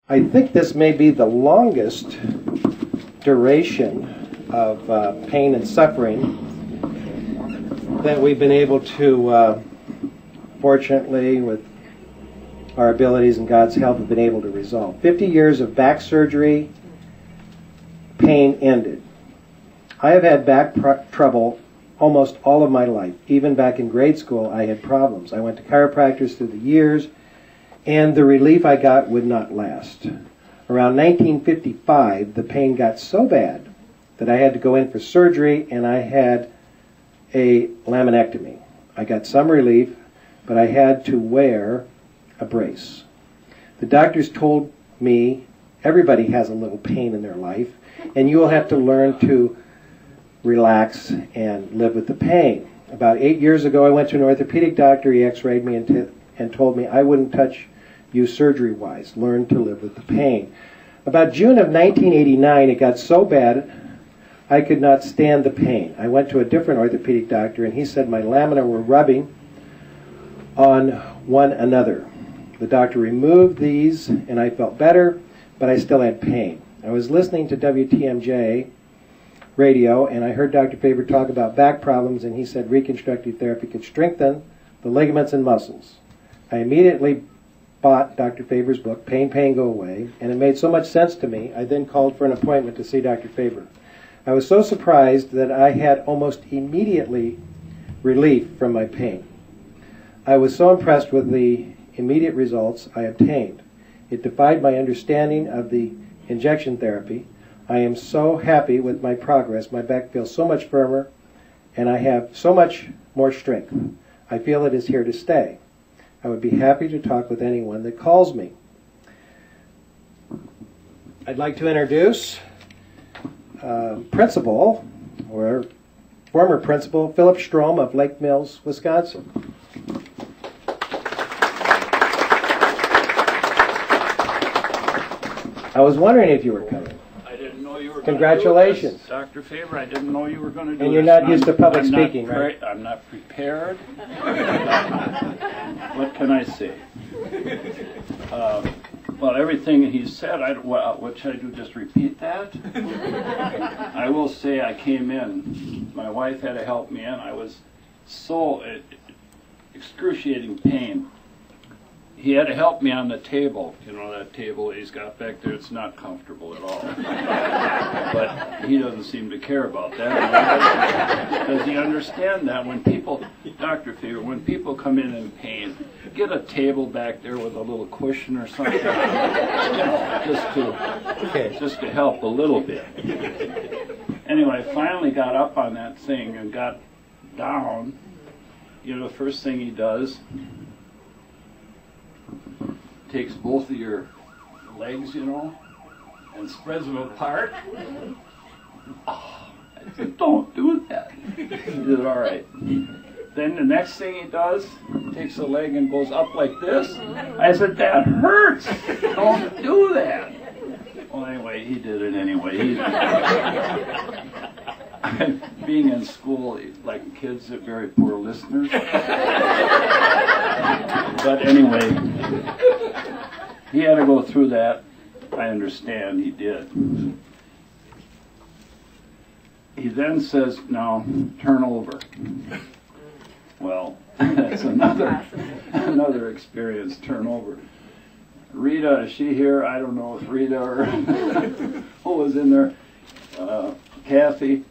I think this may be the longest duration of pain and suffering that we've been able to, fortunately, with our abilities and God's help, have been able to resolve. 50 years of back surgery, pain ended. I have had back trouble almost all of my life. Even back in grade school, I had problems. I went to chiropractors through the years, and the relief I got would not last. Around 1955, the pain got so bad that I had to go in for surgery, and I had a laminectomy. I got some relief, but I had to wear a brace. The doctors told me everybody has a little pain in their life, and you will have to learn to relax and live with the pain. About 8 years ago, I went to an orthopedic doctor. He x-rayed me and told me I wouldn't touch you surgery-wise. Learn to live with the pain. About June of 1989, it got so bad I could not stand the pain. I went to a different orthopedic doctor, and he said my lamina were rubbing on one another. The doctor removed these, and I felt better, but I still had pain. I was listening to WTMJ radio, and I heard Dr. Faber talk about back problems, and he said reconstructive therapy could strengthen the ligaments and muscles. I immediately bought Dr. Faber's book, Pain, Pain, Go Away, and it made so much sense to me, I then called for an appointment to see Dr. Faber. I was so surprised that I had almost immediately relief from my pain. I was so impressed with the immediate results I obtained. It defied my understanding of the injection therapy. I am so happy with my progress. My back feels so much firmer, and I have so much more strength. I feel it is here to stay. I would be happy to talk with anyone that calls me. I'd like to introduce Principal, or former Principal, Philip Strohm of Lake Mills, Wisconsin. I was wondering if you were coming. I didn't know you were. Congratulations, Dr. Faber. I didn't know you were going to do this. And you're not used to public speaking, right? I'm not prepared. What can I say? Well, everything he said, what should I do? Just repeat that? I will say I came in. My wife had to help me in. I was so excruciating pain. He had to help me on the table. You know, that table he's got back there, it's not comfortable at all. But he doesn't seem to care about that. Does he understand that when people, Dr. Faber, when people come in pain, get a table back there with a little cushion or something, just to help a little bit. Anyway, I finally got up on that thing and got down. You know, the first thing he does, takes both of your legs, you know, and spreads them apart. Oh, I said, don't do that. He did all right. Then the next thing he does, takes a leg and goes up like this. I said, that hurts. Don't do that. Well, anyway, he did it anyway. Being in school, like kids are very poor listeners. But anyway, he had to go through that. I understand he did. He then says, now, turn over. Well, that's another experience, turn over. Rita, is she here? I don't know if Rita or who was in there. Kathy.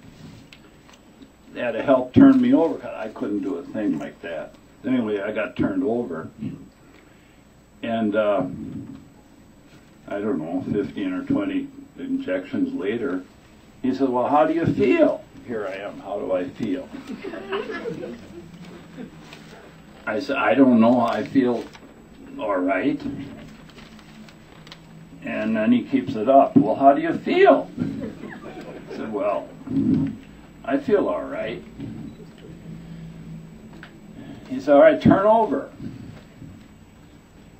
They had to help turn me over because I couldn't do a thing like that. Anyway, I got turned over. And I don't know, 15 or 20 injections later, he said, well, how do you feel? Here I am, how do I feel? I said, I don't know, I feel all right. And then he keeps it up. Well, how do you feel? I said, well, I feel all right. He said, all right, turn over.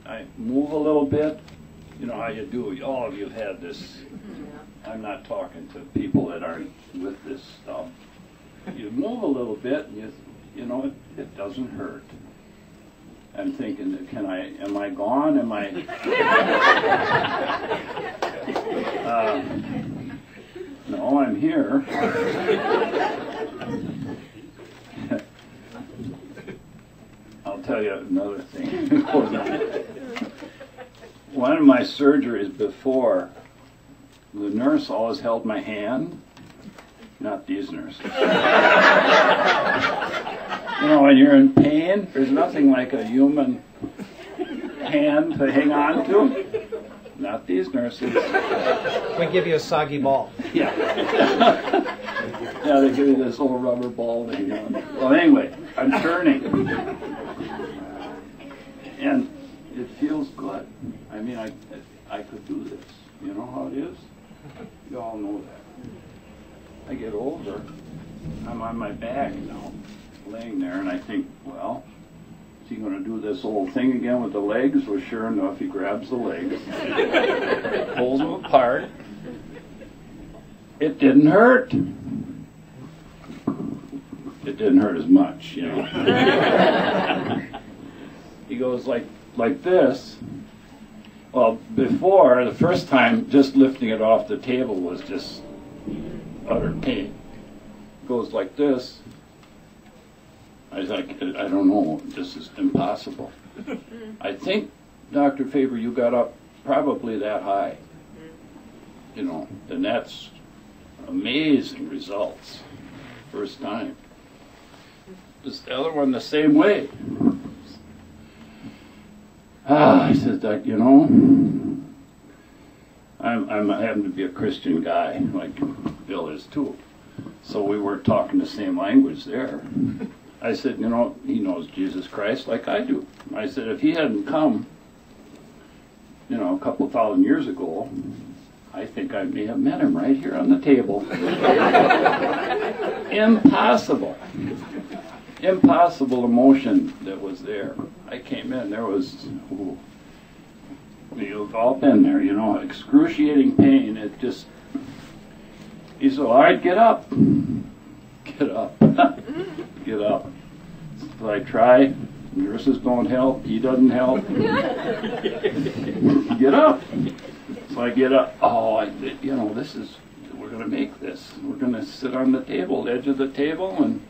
I move a little bit. You know how you do. All of you have had this. I'm not talking to people that aren't with this stuff. You move a little bit, and you know, it doesn't hurt. I'm thinking, am I gone? Am I? No, I'm here. I'll tell you another thing. One of my surgeries before, the nurse always held my hand. Not these nurses. You know, when you're in pain, there's nothing like a human hand to hang on to. Not these nurses. We give you a soggy ball. Yeah. Yeah, they give you this little rubber ball to hang on. Well, anyway, I'm turning. And it feels good. I mean, I could do this. You know how it is? You all know that. I get over, I'm on my back now, laying there, and I think, well, is he going to do this whole thing again with the legs? Well, sure enough, he grabs the legs, pulls them apart. It didn't hurt. It didn't hurt as much, you know. He goes like this. Well, before, the first time, just lifting it off the table was just utter pain. Goes like this. I was like, I don't know, this is impossible. I think, Dr. Faber, you got up probably that high. You know, and that's amazing results. First time. This the other one the same way. I said, you know, I happen to be a Christian guy, like Bill is too. So we were talking the same language there. I said, you know, he knows Jesus Christ like I do. I said, if he hadn't come, you know, a couple thousand years ago, I think I may have met him right here on the table. Impossible. Impossible emotion that was there. I came in, there was, ooh, you've all been there, you know, excruciating pain. It just, he said, all right, get up. Get up. Get up. So I try, nurses don't help, he doesn't help. Get up. So I get up, you know, this is, we're going to make this. We're going to sit on the table, the edge of the table, and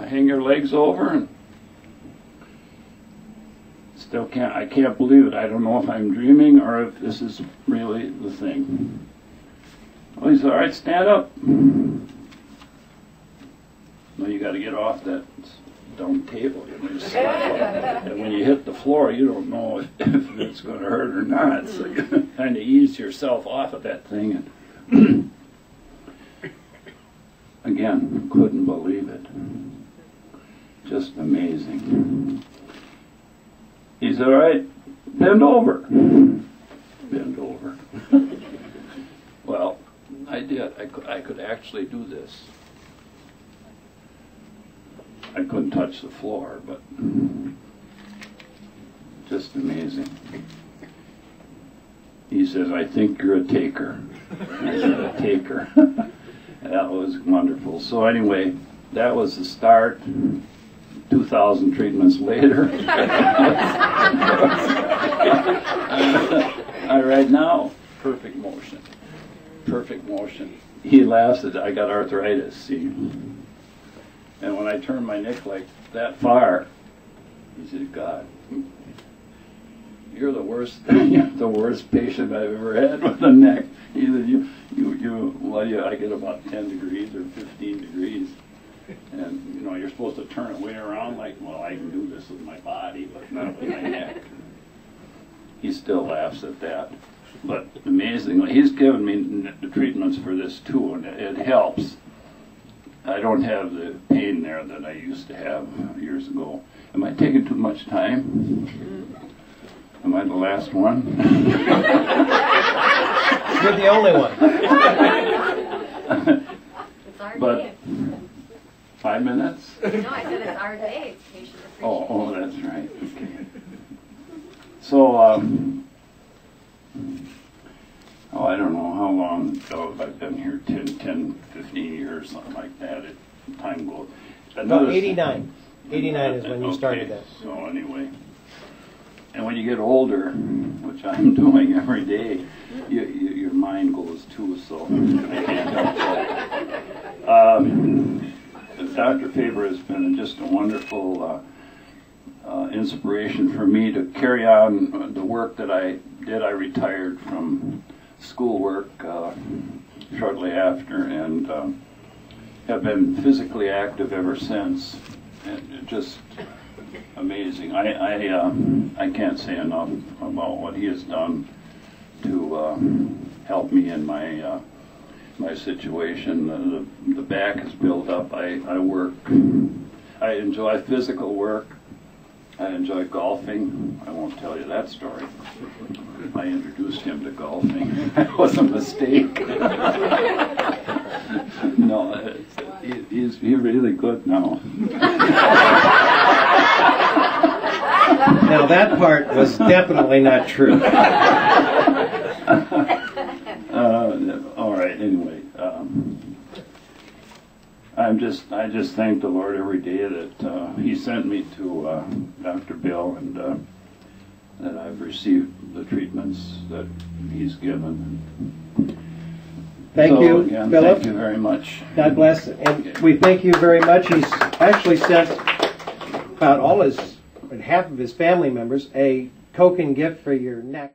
hang your legs over, and still I can't believe it. I don't know if I'm dreaming or if this is really the thing. Well, he said, all right, stand up. Well, you got to get off that dumb table. You know, and when you hit the floor, you don't know if it's going to hurt or not. So you kind of ease yourself off of that thing. And again, couldn't believe it. Just amazing. He said, all right, bend over. Bend over. Well, I did. I could actually do this. I couldn't touch the floor, but just amazing. He says, I think you're a taker. I said, a taker. That was wonderful. So anyway, that was the start. 2,000 treatments later. Right now, perfect motion. Perfect motion. He laughs at I got arthritis, see. And when I turn my neck like that far, he said, God, you're the worst patient I've ever had with the neck. He said, I get about 10 degrees or 15 degrees. And, you know, you're supposed to turn it way around like, well, I can do this with my body, but not with my neck. He still laughs at that. But amazingly, he's given me the treatments for this too, and it helps. I don't have the pain there that I used to have years ago. Am I taking too much time? Am I the last one? You're the only one. It's our But day. 5 minutes? No, I said it's our day. It's patient appreciation. Oh, that's right. Okay. So, I don't know how long I've been here, 10, 15 years, something like that. Time goes. About 89. 89 is when you started that. So anyway, and when you get older, which I'm doing every day, your mind goes too, so I can't help that. Dr. Faber has been just a wonderful inspiration for me to carry on the work that I did. I retired from schoolwork shortly after, and have been physically active ever since. And just amazing. I can't say enough about what he has done to help me in my my situation. The back is built up. I work. I enjoy physical work. I enjoy golfing. I won't tell you that story. I introduced him to golfing. That was a mistake. No, he's really good now. Now that part was definitely not true. All right. Anyway, I just thank the Lord every day that He sent me to Dr. Bill, and that I've received the treatments that He's given. Thank you, again, Philip. Thank you very much. God bless. And we thank you very much. He's actually sent about half of his family members a token gift for your neck.